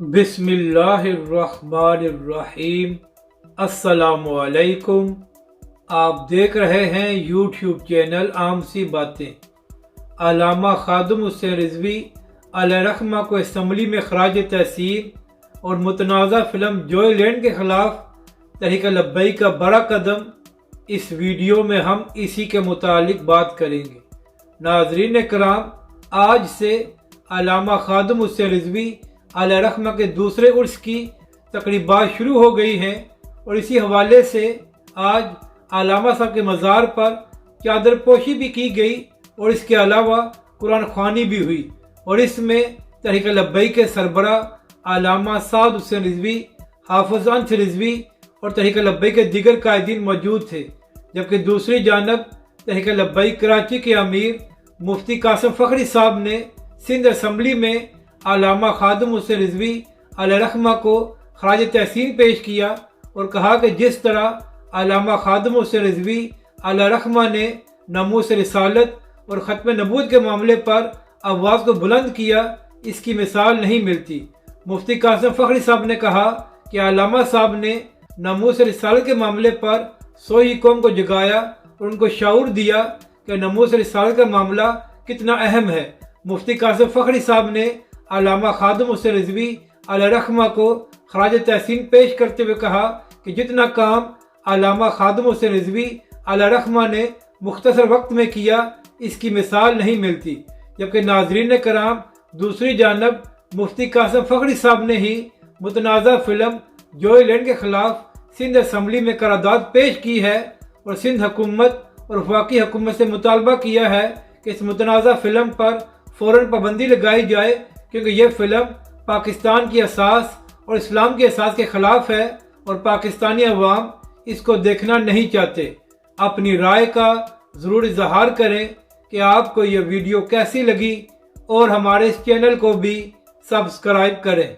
بسم اللہ الرحمن الرحیم۔ السلام علیکم۔ آپ دیکھ رہے ہیں یوٹیوب چینل عام سی باتیں۔ علامہ خادم حسین رضوی علیہ رحمہ کو اسمبلی میں خراج تحسین اور متنازع فلم جوئے لینڈ کے خلاف تحریک لبیک کا بڑا قدم، اس ویڈیو میں ہم اسی کے متعلق بات کریں گے۔ ناظرین کرام، آج سے علامہ خادم حسین رضوی علیہ رحمہ کے دوسرے عرس کی تقریبات شروع ہو گئی ہیں، اور اسی حوالے سے آج علامہ صاحب کے مزار پر چادر پوشی بھی کی گئی، اور اس کے علاوہ قرآن خوانی بھی ہوئی، اور اس میں تحریک لبیک کے سربراہ علامہ سعد حسین رضوی، حافظ انس رضوی اور تحریک لبیک کے دیگر قائدین موجود تھے، جبکہ دوسری جانب تحریک لبیک کراچی کے امیر مفتی قاسم فخری صاحب نے سندھ اسمبلی میں علامہ خادم حسین رضوی علیہ رحمہ کو خراج تحسین پیش کیا، اور کہا کہ جس طرح علامہ خادم حسین رضوی علیہ رحمہ نے ناموس رسالت اور ختم نبوت کے معاملے پر آواز کو بلند کیا، اس کی مثال نہیں ملتی۔ مفتی قاسم فخری صاحب نے کہا کہ علامہ صاحب نے ناموس رسالت کے معاملے پر سوئی قوم کو جگایا اور ان کو شعور دیا کہ ناموس رسالت کا معاملہ کتنا اہم ہے۔ مفتی قاسم فخری صاحب نے علامہ خادم حسین رضوی علیہ رحمہ کو خراج تحسین پیش کرتے ہوئے کہا کہ جتنا کام علامہ خادم حسین رضوی علیہ رحمہ نے مختصر وقت میں کیا، اس کی مثال نہیں ملتی۔ جبکہ ناظرین کرام، دوسری جانب مفتی قاسم فخری صاحب نے ہی متنازع فلم جوئے لینڈ کے خلاف سندھ اسمبلی میں قرارداد پیش کی ہے، اور سندھ حکومت اور وفاقی حکومت سے مطالبہ کیا ہے کہ اس متنازع فلم پر فوراً پابندی لگائی جائے، کیونکہ یہ فلم پاکستان کی اساس اور اسلام کے اساس کے خلاف ہے، اور پاکستانی عوام اس کو دیکھنا نہیں چاہتے۔ اپنی رائے کا ضرور اظہار کریں کہ آپ کو یہ ویڈیو کیسی لگی، اور ہمارے اس چینل کو بھی سبسکرائب کریں۔